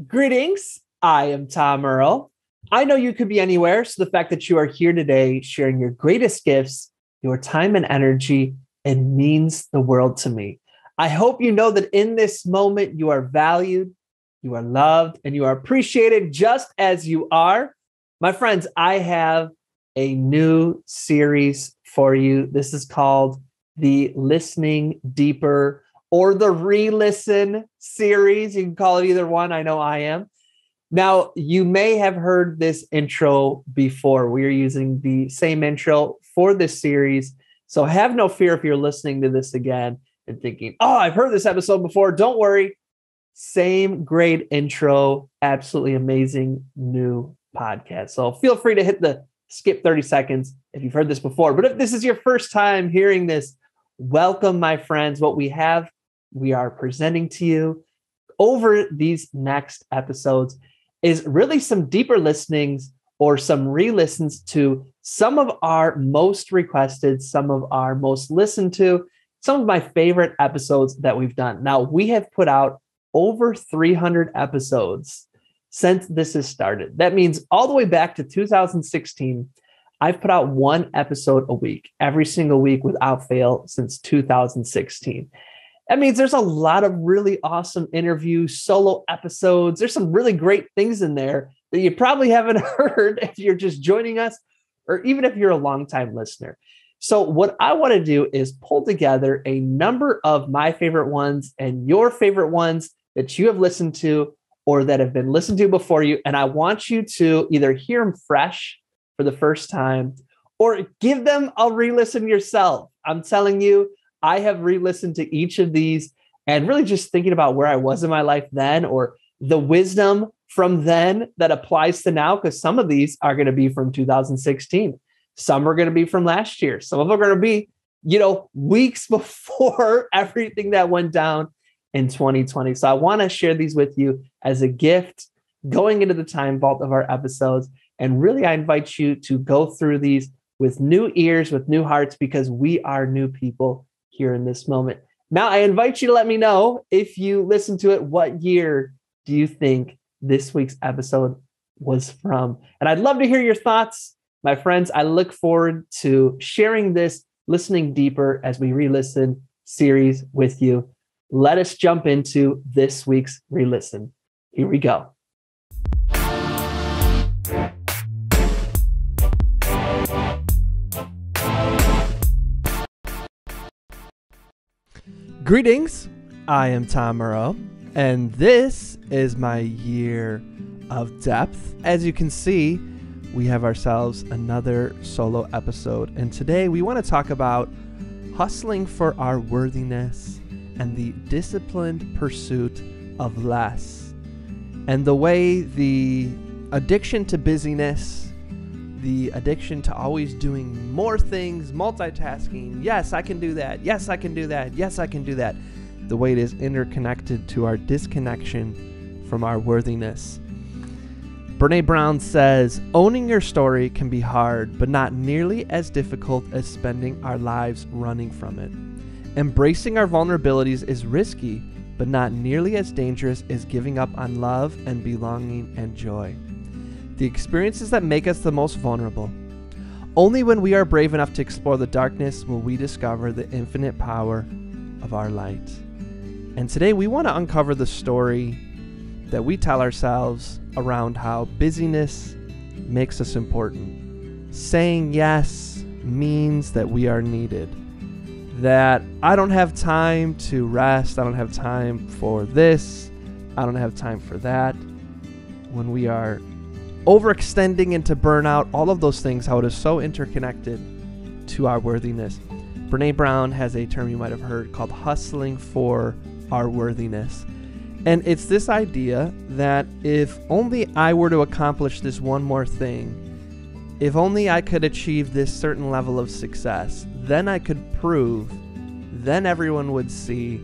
Greetings. I am Tom Earl. I know you could be anywhere, so the fact that you are here today sharing your greatest gifts, your time and energy, it means the world to me. I hope you know that in this moment you are valued, you are loved, and you are appreciated just as you are. My friends, I have a new series for you. This is called the Listening Deeper or the Re-Listen series. You can call it either one. I know I am. Now, you may have heard this intro before. We are using the same intro for this series. So have no fear if you're listening to this again and thinking, oh, I've heard this episode before. Don't worry. Same great intro. Absolutely amazing new podcast. So feel free to hit the skip 30 seconds if you've heard this before. But if this is your first time hearing this, welcome, my friends. What we are presenting to you over these next episodes is really some deeper listenings or some re-listens to some of our most requested, some of our most listened to, some of my favorite episodes that we've done. Now, we have put out over 300 episodes since this has started. That means all the way back to 2016, I've put out one episode a week, every single week without fail since 2016. That means there's a lot of really awesome interviews, solo episodes. There's some really great things in there that you probably haven't heard if you're just joining us, or even if you're a longtime listener. So what I want to do is pull together a number of my favorite ones and your favorite ones that you have listened to or that have been listened to before you. And I want you to either hear them fresh for the first time or give them a re-listen yourself. I'm telling you, I have re-listened to each of these and really just thinking about where I was in my life then, or the wisdom from then that applies to now, because some of these are going to be from 2016. Some are going to be from last year. Some of them are going to be, weeks before everything that went down in 2020. So I want to share these with you as a gift going into the time vault of our episodes. And really, I invite you to go through these with new ears, with new hearts, because we are new people here in this moment. Now, I invite you to let me know if you listen to it, what year do you think this week's episode was from? And I'd love to hear your thoughts. My friends, I look forward to sharing this Listening Deeper as we re-listen series with you. Let us jump into this week's re-listen. Here we go. Greetings, I am Tom Earl, and this is my year of depth. As you can see, we have ourselves another solo episode, and today we want to talk about hustling for our worthiness and the disciplined pursuit of less, and the way the addiction to busyness, the addiction to always doing more things, multitasking. Yes, I can do that. Yes, I can do that. Yes, I can do that. The way it is interconnected to our disconnection from our worthiness. Brene Brown says, owning your story can be hard, but not nearly as difficult as spending our lives running from it. Embracing our vulnerabilities is risky, but not nearly as dangerous as giving up on love and belonging and joy. The experiences that make us the most vulnerable. Only when we are brave enough to explore the darkness will we discover the infinite power of our light. And today we want to uncover the story that we tell ourselves around how busyness makes us important. Saying yes means that we are needed. That I don't have time to rest. I don't have time for this. I don't have time for that. When we are overextending into burnout, all of those things, how it is so interconnected to our worthiness. Brene Brown has a term you might have heard called hustling for our worthiness. And it's this idea that if only I were to accomplish this one more thing, if only I could achieve this certain level of success, then I could prove, then everyone would see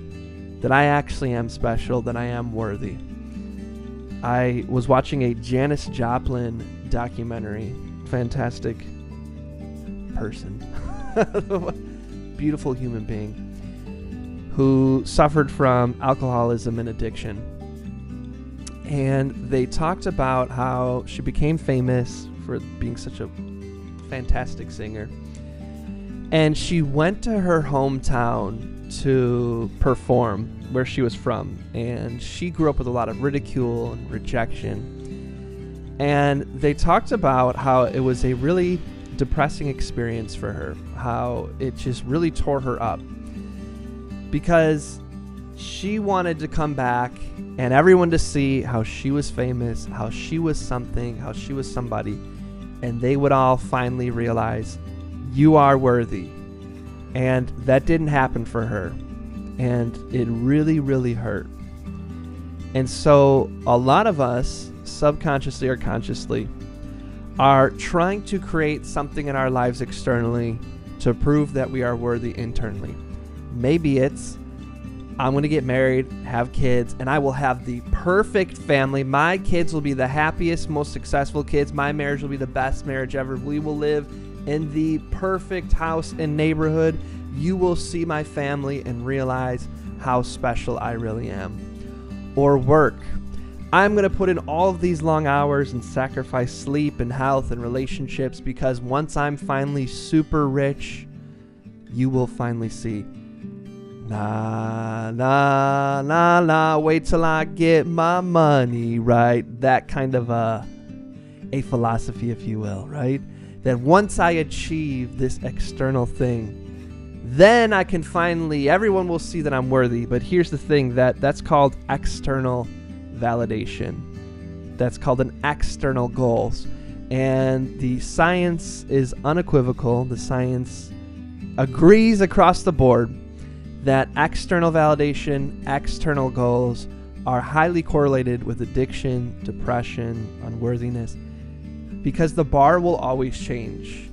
that I actually am special, that I am worthy. I was watching a Janis Joplin documentary. Fantastic person. Beautiful human being who suffered from alcoholism and addiction. And they talked about how she became famous for being such a fantastic singer. And she went to her hometown to perform where she was from. And she grew up with a lot of ridicule and rejection. And they talked about how it was a really depressing experience for her, how it just really tore her up, because she wanted to come back and everyone to see how she was famous, how she was something, how she was somebody, and they would all finally realize, you are worthy. And that didn't happen for her, and it really, really hurt. And so a lot of us, subconsciously or consciously, are trying to create something in our lives externally to prove that we are worthy internally. Maybe it's, I'm going to get married, have kids, and I will have the perfect family. My kids will be the happiest, most successful kids. My marriage will be the best marriage ever. We will live in the perfect house and neighborhood. You will see my family and realize how special I really am. Or work. I'm going to put in all of these long hours and sacrifice sleep and health and relationships, because once I'm finally super rich, you will finally see. Nah, wait till I get my money, right? That kind of a philosophy, if you will, right? That once I achieve this external thing, then I can finally, everyone will see that I'm worthy. But here's the thing, that's called external validation. That's called an external goals. And the science is unequivocal. The science agrees across the board that external validation, external goals are highly correlated with addiction, depression, unworthiness, because the bar will always change.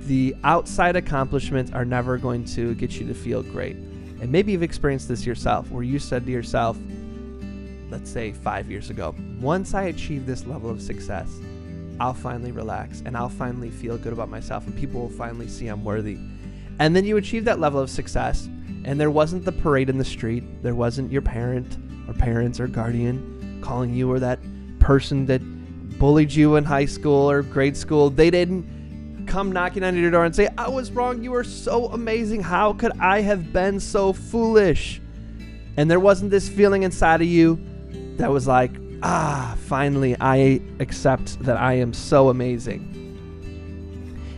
The outside accomplishments are never going to get you to feel great. And maybe you've experienced this yourself, where you said to yourself, let's say 5 years ago, once I achieve this level of success, I'll finally relax and I'll finally feel good about myself and people will finally see I'm worthy. And then you achieve that level of success, and there wasn't the parade in the street. There wasn't your parent or parents or guardian calling you, or that person that bullied you in high school or grade school. They didn't come knocking on your door and say, I was wrong. You were so amazing. How could I have been so foolish? And there wasn't this feeling inside of you that was like, finally, I accept that I am so amazing.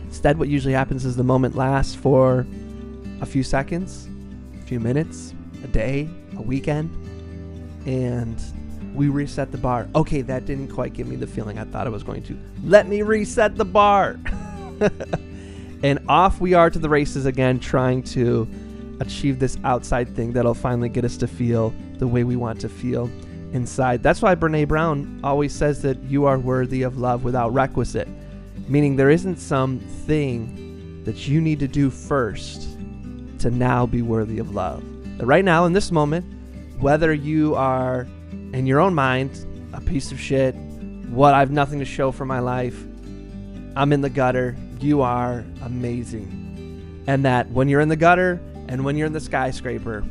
Instead, what usually happens is the moment lasts for a few seconds, a few minutes, a day, a weekend, and we reset the bar. Okay, that didn't quite give me the feeling I thought it was going to. Let me reset the bar. And off we are to the races again, trying to achieve this outside thing that'll finally get us to feel the way we want to feel inside. That's why Brene Brown always says that you are worthy of love without requisite, meaning there isn't something that you need to do first to now be worthy of love. That right now, in this moment, whether you are in your own mind a piece of shit, what, I've nothing to show for my life, I'm in the gutter, you are amazing. And that when you're in the gutter and when you're in the skyscraper,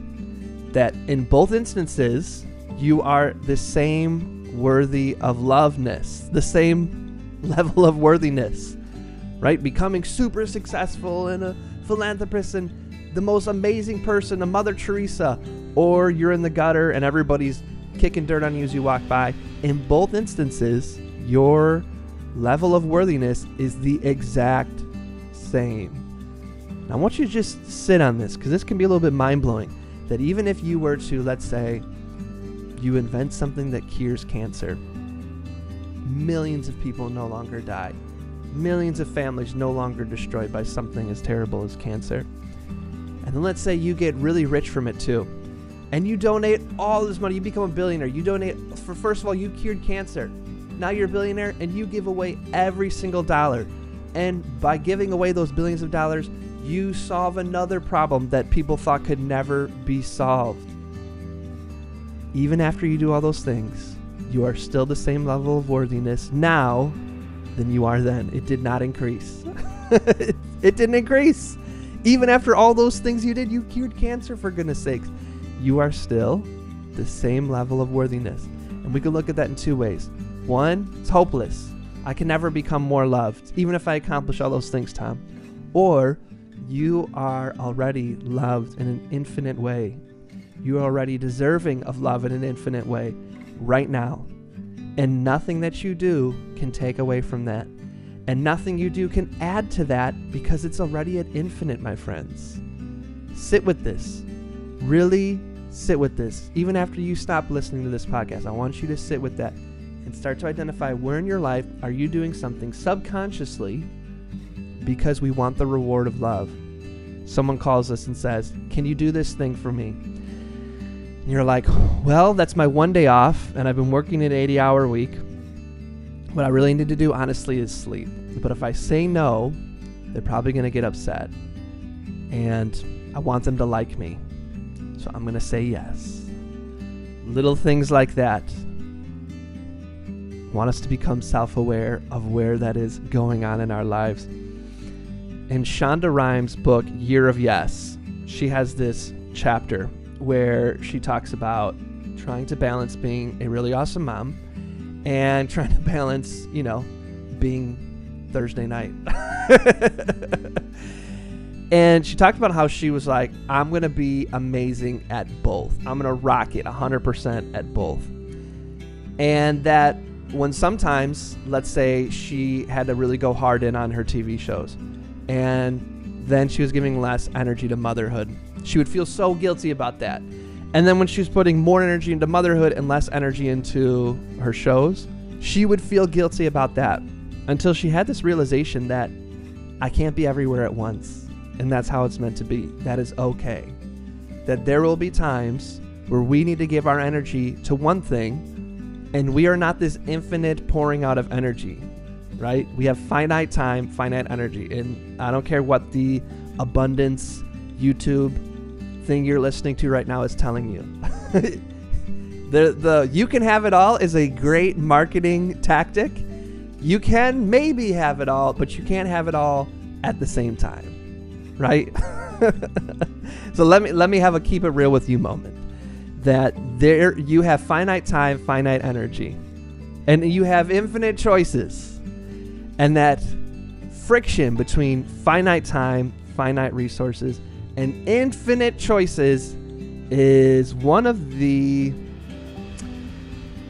that in both instances, you are the same worthy of loveness, the same level of worthiness, right? Becoming super successful and a philanthropist and the most amazing person, a Mother Teresa, or you're in the gutter and everybody's kicking dirt on you as you walk by. In both instances, your level of worthiness is the exact same. Now, I want you to just sit on this, because this can be a little bit mind-blowing, that even if you were to, let's say, you invent something that cures cancer, millions of people no longer die. Millions of families no longer destroyed by something as terrible as cancer. And then let's say you get really rich from it too. And you donate all this money. You become a billionaire. You donate, first of all, you cured cancer. Now you're a billionaire and you give away every single dollar. And by giving away those billions of dollars, you solve another problem that people thought could never be solved. Even after you do all those things, you are still the same level of worthiness now than you are then. It did not increase. It didn't increase. Even after all those things you did, you cured cancer, for goodness sakes. You are still the same level of worthiness. And we can look at that in two ways. One, it's hopeless. I can never become more loved, even if I accomplish all those things, Tom. Or you are already loved in an infinite way. You are already deserving of love in an infinite way right now. And nothing that you do can take away from that. And nothing you do can add to that because it's already at infinite, my friends. Sit with this. Really sit with this. Even after you stop listening to this podcast, I want you to sit with that and start to identify where in your life are you doing something subconsciously because we want the reward of love. Someone calls us and says, "Can you do this thing for me?" And you're like, "Well, that's my one day off, and I've been working an 80-hour week. What I really need to do, honestly, is sleep. But if I say no, they're probably going to get upset. And I want them to like me. So I'm going to say yes." Little things like that. I want us to become self-aware of where that is going on in our lives. In Shonda Rhimes' book, Year of Yes, she has this chapter where she talks about trying to balance being a really awesome mom and trying to balance, being Thursday night. And she talked about how she was like, I'm going to be amazing at both. I'm going to rock it 100% at both. And that when sometimes, let's say she had to really go hard in on her TV shows, and then she was giving less energy to motherhood, she would feel so guilty about that. And then when she was putting more energy into motherhood and less energy into her shows, she would feel guilty about that until she had this realization that I can't be everywhere at once. And that's how it's meant to be. That is okay. That there will be times where we need to give our energy to one thing, and we are not this infinite pouring out of energy, right? We have finite time, finite energy. And I don't care what the abundance YouTube thing you're listening to right now is telling you. The you can have it all is a great marketing tactic. You can maybe have it all, but you can't have it all at the same time. Right? So let me have a keep it real with you moment. That there you have finite time, finite energy, and you have infinite choices. And that friction between finite time, finite resources, and infinite choices is one of the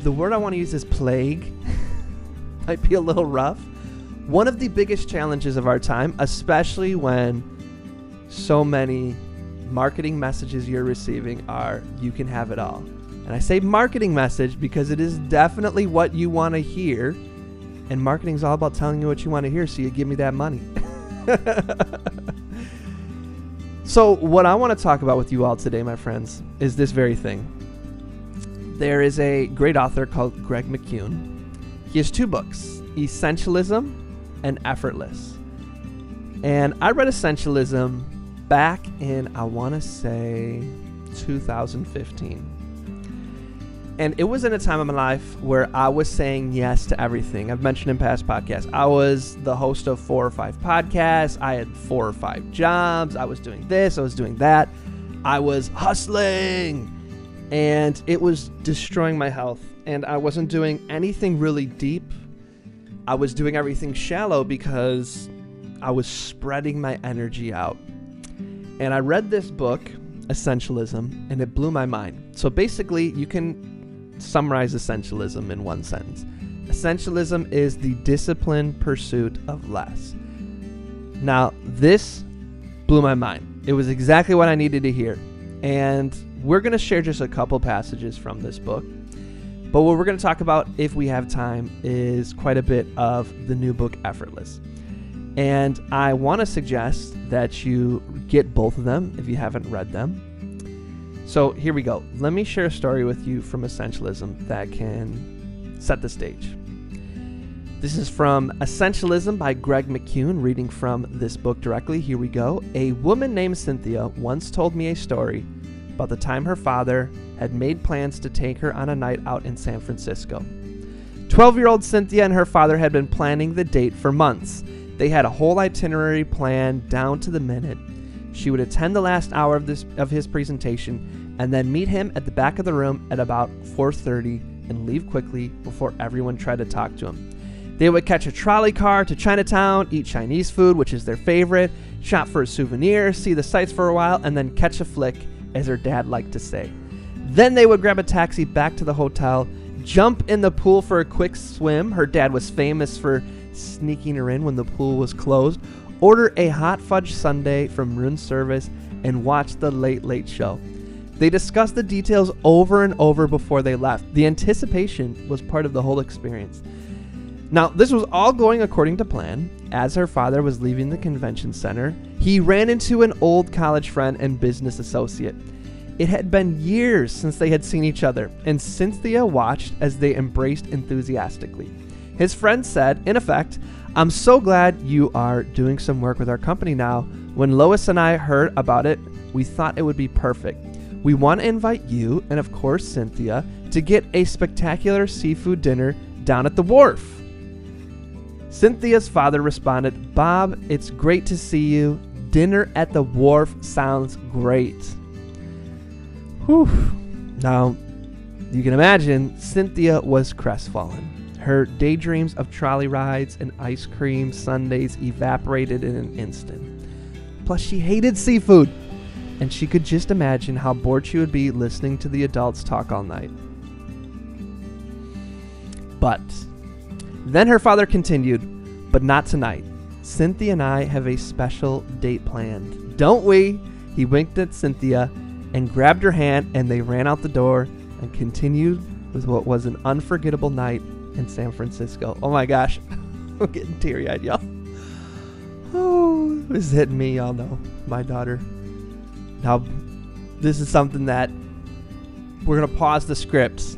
word I want to use is plague. Might be a little rough. One of the biggest challenges of our time, especially when so many marketing messages you're receiving are, you can have it all. And I say marketing message because it is definitely what you want to hear. And marketing is all about telling you what you want to hear, so you give me that money. So what I want to talk about with you all today, my friends, is this very thing. There is a great author called Greg McKeown. He has two books, Essentialism and Effortless. And I read Essentialism back in, I want to say, 2015. And it was in a time of my life where I was saying yes to everything. I've mentioned in past podcasts, I was the host of 4 or 5 podcasts. I had 4 or 5 jobs. I was doing this. I was doing that. I was hustling. And it was destroying my health. And I wasn't doing anything really deep. I was doing everything shallow because I was spreading my energy out. And I read this book, Essentialism, and it blew my mind. So basically, you can summarize essentialism in one sentence. Essentialism is the disciplined pursuit of less. Now, this blew my mind. It was exactly what I needed to hear. And we're going to share just a couple passages from this book. But what we're going to talk about, if we have time, is quite a bit of the new book, Effortless. And I want to suggest that you get both of them if you haven't read them. So here we go. Let me share a story with you from Essentialism that can set the stage. This is from Essentialism by Greg McKeown, reading from this book directly. Here we go. A woman named Cynthia once told me a story about the time her father had made plans to take her on a night out in San Francisco. 12-year-old Cynthia and her father had been planning the date for months. They had a whole itinerary planned down to the minute. She would attend the last hour of his presentation and then meet him at the back of the room at about 4:30 and leave quickly before everyone tried to talk to him. They would catch a trolley car to Chinatown, eat Chinese food, which is their favorite, shop for a souvenir, see the sights for a while, and then catch a flick, as her dad liked to say. Then they would grab a taxi back to the hotel, jump in the pool for a quick swim. Her dad was famous for sneaking her in when the pool was closed, order a hot fudge sundae from room service, and watch the Late Late Show. They discussed the details over and over before they left. The anticipation was part of the whole experience. Now, this was all going according to plan. As her father was leaving the convention center, he ran into an old college friend and business associate. It had been years since they had seen each other, and Cynthia watched as they embraced enthusiastically. His friend said, in effect, "I'm so glad you are doing some work with our company now. When Lois and I heard about it, we thought it would be perfect. We want to invite you, and of course Cynthia, to get a spectacular seafood dinner down at the wharf." Cynthia's father responded, "Bob, it's great to see you. Dinner at the wharf sounds great." Whew. Now, you can imagine Cynthia was crestfallen. Her daydreams of trolley rides and ice cream sundaes evaporated in an instant. Plus, she hated seafood, and she could just imagine how bored she would be listening to the adults talk all night. But then her father continued, "But not tonight. Cynthia and I have a special date planned. Don't we?" He winked at Cynthia and grabbed her hand, and they ran out the door and continued with what was an unforgettable night in San Francisco. Oh my gosh. I'm getting teary-eyed, y'all. Oh, this is hitting me, y'all know. My daughter. Now, this is something that we're going to pause the scripts.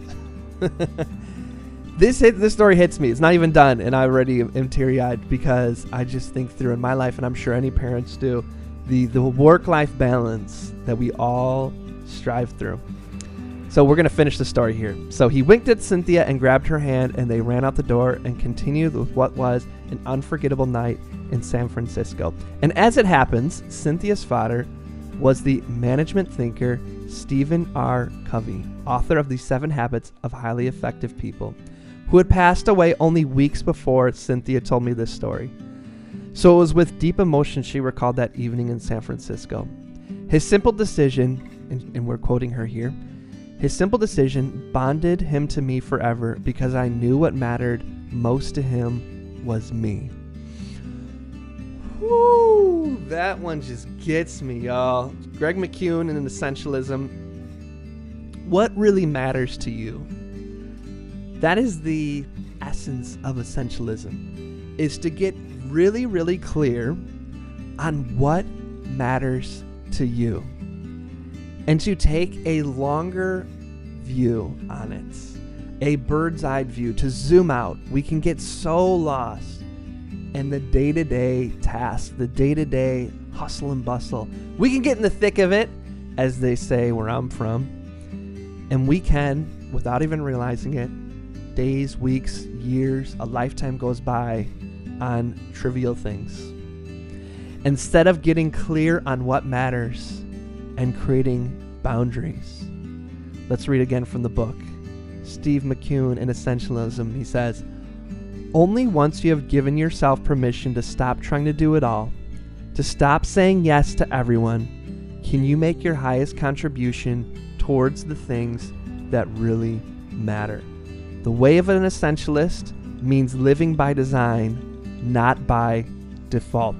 This story hits me. It's not even done, and I already am teary-eyed because I just think through in my life, and I'm sure any parents do, the work-life balance that we all strive through. So we're going to finish the story here. So he winked at Cynthia and grabbed her hand, and they ran out the door and continued with what was an unforgettable night in San Francisco. And as it happens, Cynthia's father was the management thinker Stephen R. Covey, author of The 7 Habits of Highly Effective People, who had passed away only weeks before Cynthia told me this story. So it was with deep emotion she recalled that evening in San Francisco. His simple decision, and we're quoting her here, "His simple decision bonded him to me forever because I knew what mattered most to him was me." Whoo, that one just gets me, y'all. Greg McKeown and Essentialism. What really matters to you? That is the essence of essentialism, is to get really, really clear on what matters to you and to take a longer view on it, a bird's eye view, to zoom out. We can get so lost in the day-to-day tasks, the day-to-day hustle and bustle. We can get in the thick of it, as they say where I'm from, and we can, without even realizing it, days, weeks, years, a lifetime goes by on trivial things. Instead of getting clear on what matters and creating boundaries. Let's read again from the book. Steve McKeown in Essentialism, he says, "Only once you have given yourself permission to stop trying to do it all, to stop saying yes to everyone, can you make your highest contribution towards the things that really matter." The way of an essentialist means living by design, not by default.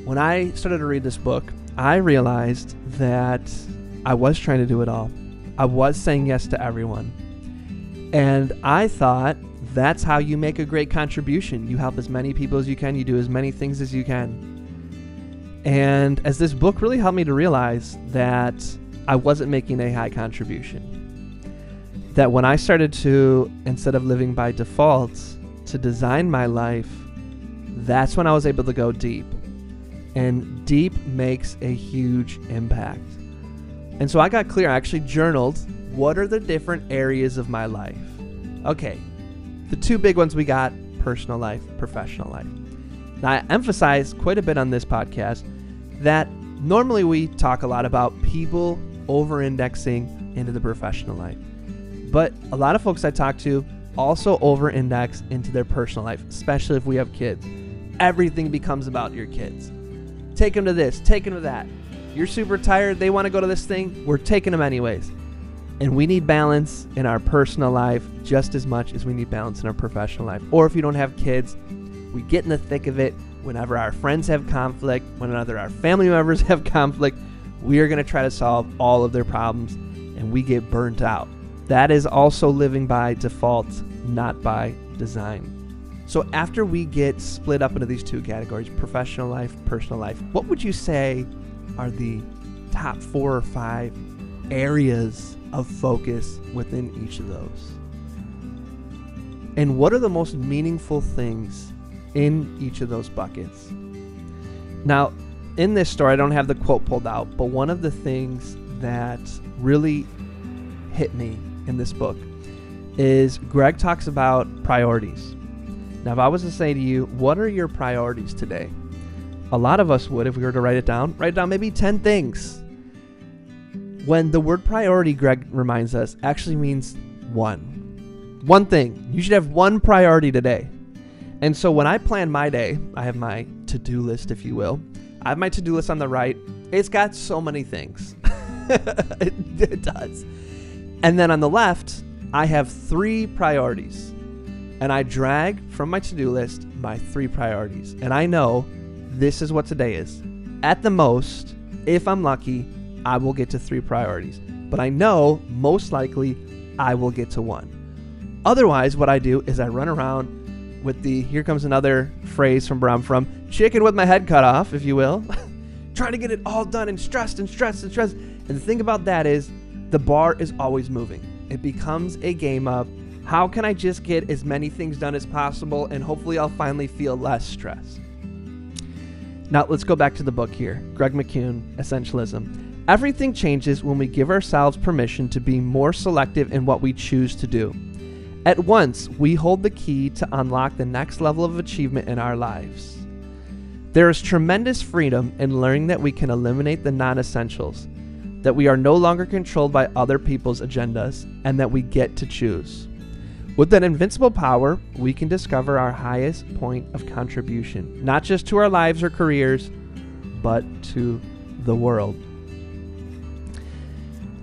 When I started to read this book, I realized that I was trying to do it all. I was saying yes to everyone. And I thought that's how you make a great contribution. You help as many people as you can. You do as many things as you can. And as this book really helped me to realize that I wasn't making a high contribution. That when I started to, instead of living by default, to design my life, that's when I was able to go deep. And deep makes a huge impact. And so I got clear. I actually journaled, what are the different areas of my life? Okay, the two big ones we got, personal life, professional life. Now, I emphasize quite a bit on this podcast that normally we talk a lot about people over-indexing into the professional life. But a lot of folks I talk to also over-index into their personal life, especially if we have kids. Everything becomes about your kids. Take them to this, take them to that. You're super tired, they want to go to this thing, we're taking them anyways. And we need balance in our personal life just as much as we need balance in our professional life. Or if you don't have kids, we get in the thick of it whenever our friends have conflict, whenever our family members have conflict, we are going to try to solve all of their problems, and we get burnt out. That is also living by default, not by design. So after we get split up into these two categories, professional life, personal life, what would you say are the top 4 or 5 areas of focus within each of those? And what are the most meaningful things in each of those buckets? Now, in this story, I don't have the quote pulled out, but one of the things that really hit me in this book is Greg talks about priorities. Now, if I was to say to you, what are your priorities today? A lot of us would, if we were to write it down maybe 10 things. When the word priority, Greg reminds us, actually means one thing. You should have one priority today. And so when I plan my day, I have my to-do list, if you will. I have my to-do list on the right. It's got so many things. It does. And then on the left, I have 3 priorities. And I drag from my to-do list my 3 priorities. And I know this is what today is. At the most, if I'm lucky, I will get to 3 priorities. But I know most likely I will get to 1. Otherwise, what I do is I run around with here comes another phrase from where I'm from, chicken with my head cut off, if you will, trying to get it all done and stressed. And the thing about that is the bar is always moving. It becomes a game of how can I just get as many things done as possible, and hopefully I'll finally feel less stressed. Now let's go back to the book here. Greg McKeown, Essentialism. Everything changes when we give ourselves permission to be more selective in what we choose to do. At once, we hold the key to unlock the next level of achievement in our lives. There is tremendous freedom in learning that we can eliminate the non-essentials, that we are no longer controlled by other people's agendas, and that we get to choose. With that invincible power, we can discover our highest point of contribution, not just to our lives or careers, but to the world.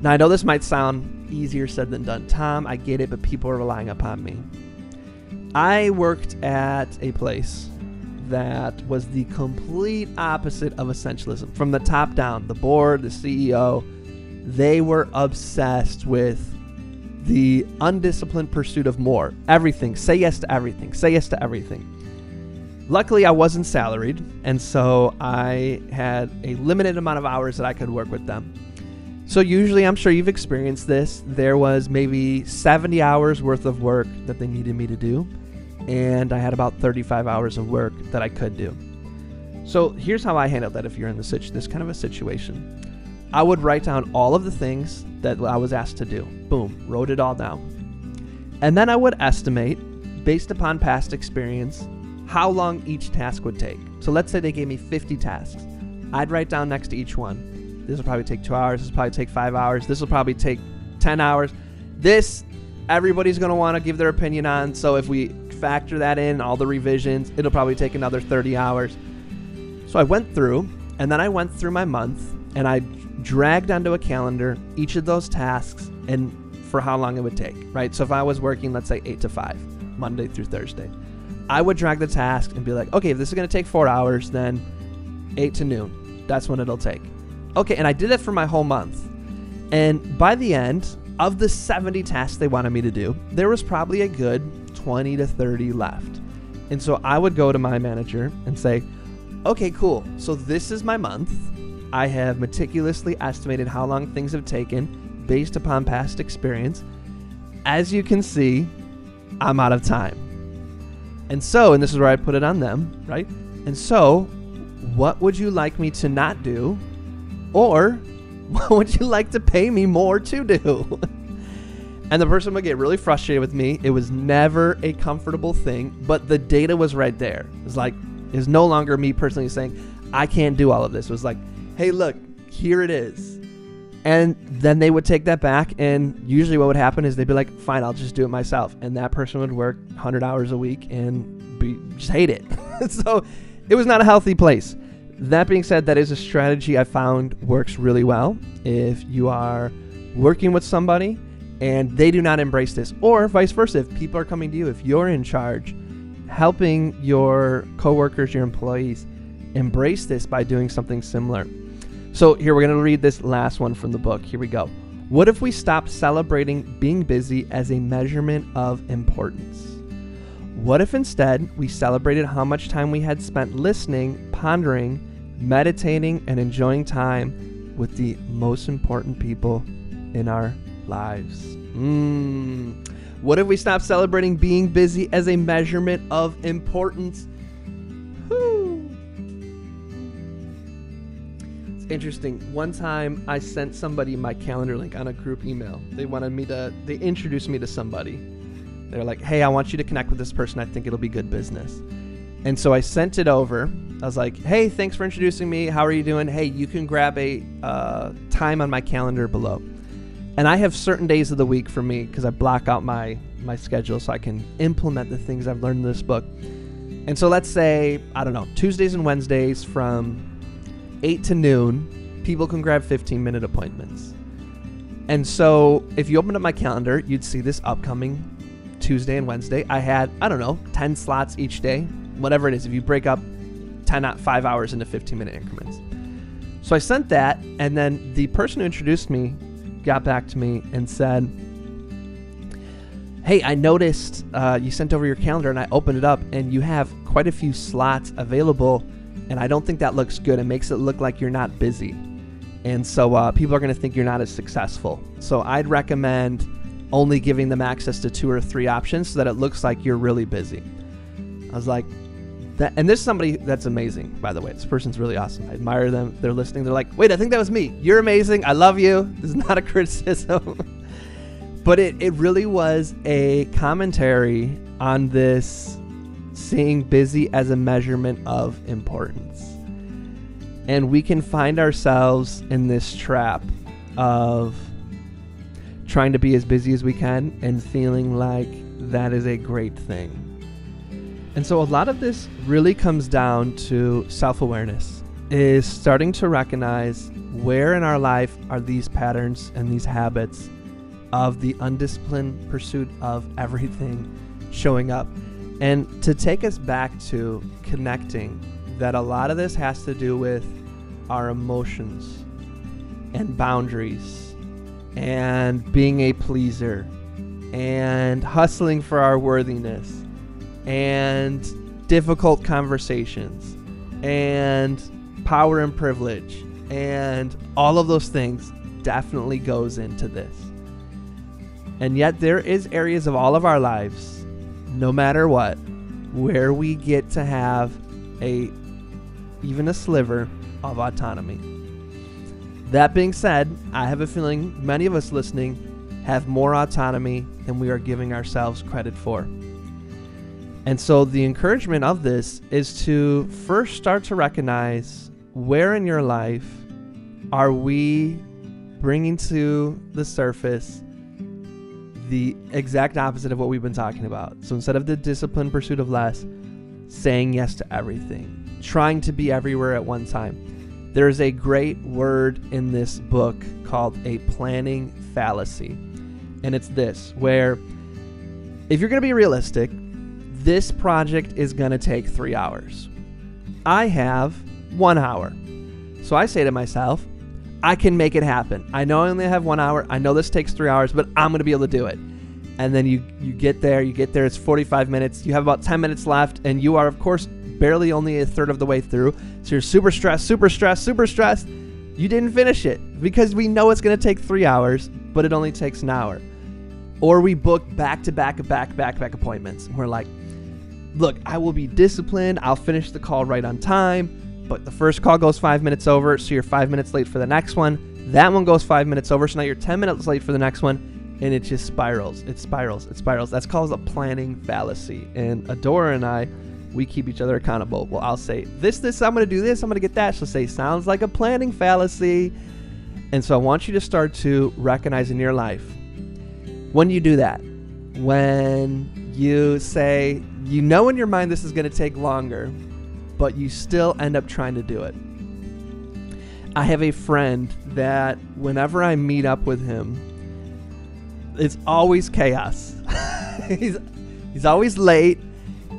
Now, I know this might sound easier said than done. Tom, I get it, but people are relying upon me. I worked at a place that was the complete opposite of essentialism. From the top down, the board, the CEO, they were obsessed with the undisciplined pursuit of more. Everything. Say yes to everything. Say yes to everything. Luckily, I wasn't salaried, and so I had a limited amount of hours that I could work with them. So usually, I'm sure you've experienced this, there was maybe 70 hours worth of work that they needed me to do, and I had about 35 hours of work that I could do. So here's how I handled that if you're in this kind of a situation. I would write down all of the things that I was asked to do. Boom, wrote it all down. And then I would estimate, based upon past experience, how long each task would take. So let's say they gave me 50 tasks. I'd write down next to each one. This will probably take 2 hours. This will probably take 5 hours. This will probably take 10 hours. This, everybody's going to want to give their opinion on. So if we factor that in, all the revisions, it'll probably take another 30 hours. So I went through, and then I went through my month, and I dragged onto a calendar each of those tasks and for how long it would take, right? So if I was working, let's say 8 to 5, Monday through Thursday, I would drag the task and be like, okay, if this is going to take 4 hours, then 8 to noon, that's when it'll take. Okay, and I did it for my whole month. And by the end of the 70 tasks they wanted me to do, there was probably a good 20 to 30 left. And so I would go to my manager and say, okay, cool. So this is my month. I have meticulously estimated how long things have taken based upon past experience. As you can see, I'm out of time. And so, and this is where I put it on them, right? And so, what would you like me to not do? Or what would you like to pay me more to do? And the person would get really frustrated with me. It was never a comfortable thing, but the data was right there. It was like, it's no longer me personally saying, I can't do all of this. It was like, hey, look, here it is. And then they would take that back, and usually what would happen is they'd be like, fine, I'll just do it myself. And that person would work 100 hours a week and just hate it. So it was not a healthy place. That being said, that is a strategy I found works really well if you are working with somebody and they do not embrace this, or vice versa. If people are coming to you, if you're in charge, helping your coworkers, your employees embrace this by doing something similar. So here, we're going to read this last one from the book. Here we go. What if we stopped celebrating being busy as a measurement of importance? What if instead we celebrated how much time we had spent listening, pondering, meditating, and enjoying time with the most important people in our lives? What if we stopped celebrating being busy as a measurement of importance? Interesting. One time I sent somebody my calendar link on a group email. They introduced me to somebody. They're like, hey, I want you to connect with this person. I think it'll be good business. And so I sent it over. I was like, hey, thanks for introducing me. How are you doing? Hey, you can grab a time on my calendar below. And I have certain days of the week for me because I block out my schedule so I can implement the things I've learned in this book. And so let's say, I don't know, Tuesdays and Wednesdays from 8 to noon, people can grab 15-minute appointments. And so if you opened up my calendar, you'd see this upcoming Tuesday and Wednesday. I had, 10 slots each day, whatever it is. If you break up 5 hours into 15-minute increments. So I sent that, and then the person who introduced me got back to me and said, hey, I noticed you sent over your calendar, and I opened it up, and you have quite a few slots available, and I don't think that looks good. It makes it look like you're not busy. And so people are going to think you're not as successful. So I'd recommend only giving them access to 2 or 3 options so that it looks like you're really busy. I was like, that, and this is somebody that's amazing, by the way. This person's really awesome. I admire them. They're listening. They're like, wait, I think that was me. You're amazing. I love you. This is not a criticism. But it really was a commentary on this seeing busy as a measurement of importance. And we can find ourselves in this trap of trying to be as busy as we can and feeling like that is a great thing. And so a lot of this really comes down to self-awareness, is starting to recognize where in our life are these patterns and these habits of the undisciplined pursuit of everything showing up. And to take us back to connecting that a lot of this has to do with our emotions and boundaries and being a pleaser and hustling for our worthiness and difficult conversations and power and privilege, and all of those things definitely goes into this. And yet there is areas of all of our lives, no matter what, where we get to have even a sliver of autonomy. That being said, I have a feeling many of us listening have more autonomy than we are giving ourselves credit for. And so the encouragement of this is to first start to recognize where in your life are we bringing to the surface the exact opposite of what we've been talking about. So instead of the disciplined pursuit of less, saying yes to everything, trying to be everywhere at one time. There's a great word in this book called a planning fallacy. And it's this, where if you're going to be realistic, this project is going to take 3 hours. I have 1 hour. So I say to myself, I can make it happen. I know I only have 1 hour. I know this takes 3 hours, but I'm going to be able to do it. And then you get there, it's 45 minutes. You have about 10 minutes left, and you are, of course, barely only a third of the way through. So you're super stressed. You didn't finish it because we know it's going to take 3 hours, but it only takes an hour. Or we book back-to-back appointments. And we're like, look, I will be disciplined. I'll finish the call right on time. But the first call goes 5 minutes over, so you're 5 minutes late for the next one. That one goes 5 minutes over, so now you're 10 minutes late for the next one, and it just spirals. It spirals. That's called a planning fallacy. And Adora and I, we keep each other accountable. Well, I'll say, this, I'm going to do this, I'm going to get that. She'll say, sounds like a planning fallacy. And so I want you to start to recognize in your life, when you do that, when you say, you know in your mind this is going to take longer, but you still end up trying to do it. I have a friend that whenever I meet up with him, it's always chaos. He's always late,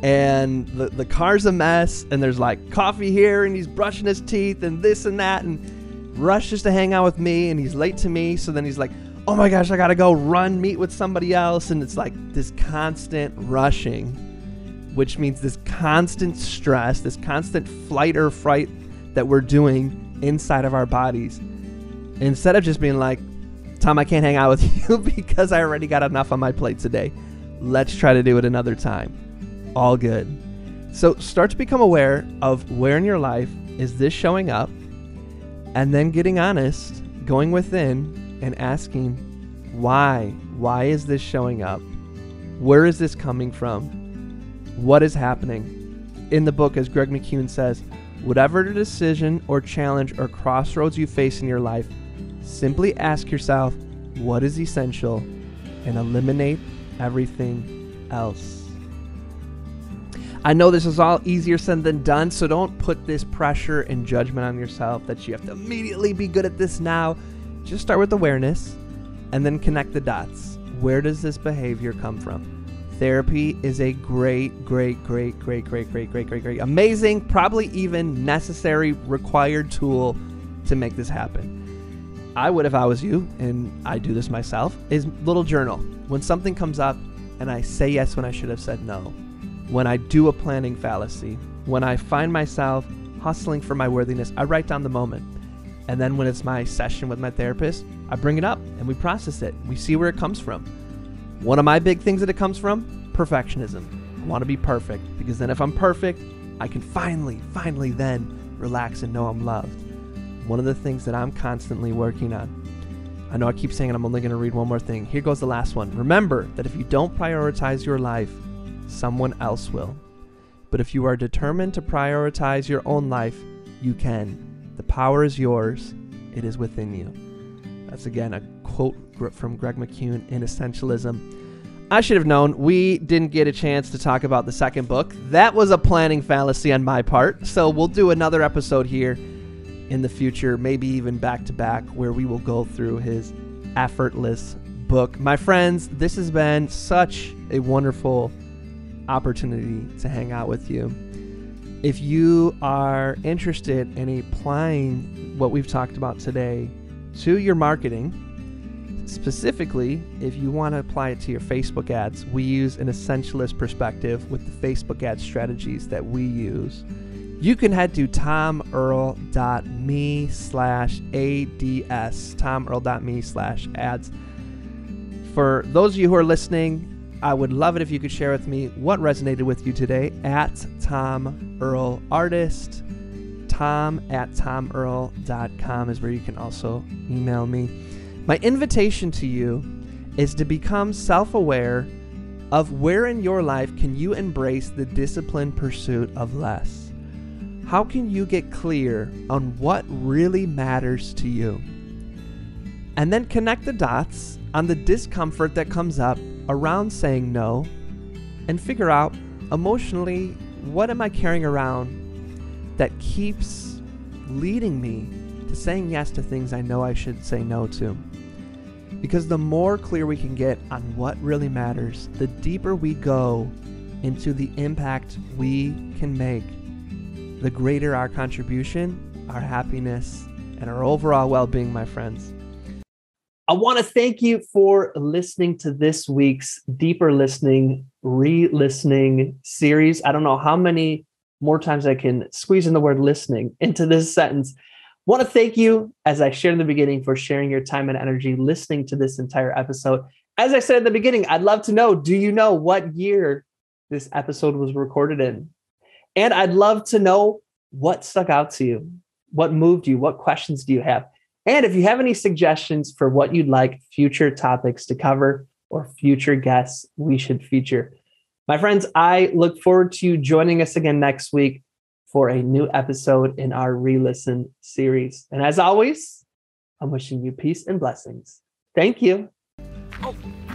and the car's a mess, and there's like coffee here, and he's brushing his teeth and this and that, and rushes to hang out with me, and he's late to me. So then he's like, oh my gosh, I gotta go meet with somebody else. And it's like this constant rushing, which means this constant stress, this constant flight or fright that we're doing inside of our bodies. Instead of just being like, Tom, I can't hang out with you because I already got enough on my plate today. Let's try to do it another time. All good. So start to become aware of where in your life is this showing up, and then getting honest, going within and asking, why? Why is this showing up? Where is this coming from? What is happening? In the book, as Greg McKeown says, whatever decision or challenge or crossroads you face in your life, simply ask yourself, what is essential, and eliminate everything else. I know this is all easier said than done, so don't put this pressure and judgment on yourself that you have to immediately be good at this now. Just start with awareness and then connect the dots. Where does this behavior come from? Therapy is a great, amazing, probably even necessary, required tool to make this happen. I would, if I was you, and I do this myself, is little journal. When something comes up and I say yes when I should have said no, when I do a planning fallacy, when I find myself hustling for my worthiness, I write down the moment. And then when it's my session with my therapist, I bring it up and we process it. We see where it comes from. One of my big things that it comes from, perfectionism. I want to be perfect, because then if I'm perfect, I can finally then relax and know I'm loved. One of the things that I'm constantly working on. I know I keep saying it, I'm only going to read one more thing. Here goes the last one. Remember that if you don't prioritize your life, someone else will. But if you are determined to prioritize your own life, you can. The power is yours. It is within you. That's again a quote from Greg McKeown in Essentialism. I should have known we didn't get a chance to talk about the second book. That was a planning fallacy on my part. So we'll do another episode here in the future, maybe even back to back, where we will go through his effortless book. My friends, this has been such a wonderful opportunity to hang out with you. If you are interested in applying what we've talked about today to your marketing, specifically if you want to apply it to your Facebook ads, we use an essentialist perspective with the Facebook ad strategies that we use. You can head to tomearl.me/ads, tomearl.me/ads. For those of you who are listening, I would love it if you could share with me what resonated with you today at Tom Earl Artist. Tom@tomearl.com is where you can also email me. My invitation to you is to become self-aware of where in your life can you embrace the disciplined pursuit of less. How can you get clear on what really matters to you? And then connect the dots on the discomfort that comes up around saying no, and figure out emotionally, what am I carrying around that keeps leading me to saying yes to things I know I should say no to. Because the more clear we can get on what really matters, the deeper we go into the impact we can make, the greater our contribution, our happiness, and our overall well-being, my friends. I want to thank you for listening to this week's Deeper Listening, Re-Listening series. I don't know how many more times I can squeeze in the word listening into this sentence. I want to thank you, as I shared in the beginning, for sharing your time and energy listening to this entire episode. As I said in the beginning, I'd love to know, do you know what year this episode was recorded in? And I'd love to know what stuck out to you, what moved you, what questions do you have? And if you have any suggestions for what you'd like future topics to cover or future guests we should feature. My friends, I look forward to you joining us again next week for a new episode in our Re-Listen series. And as always, I'm wishing you peace and blessings. Thank you.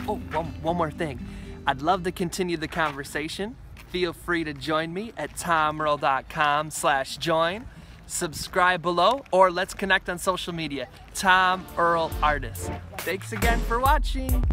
One more thing. I'd love to continue the conversation. Feel free to join me at tomearl.com/join. Subscribe below, or let's connect on social media. Tom Earl Artist. Thanks again for watching.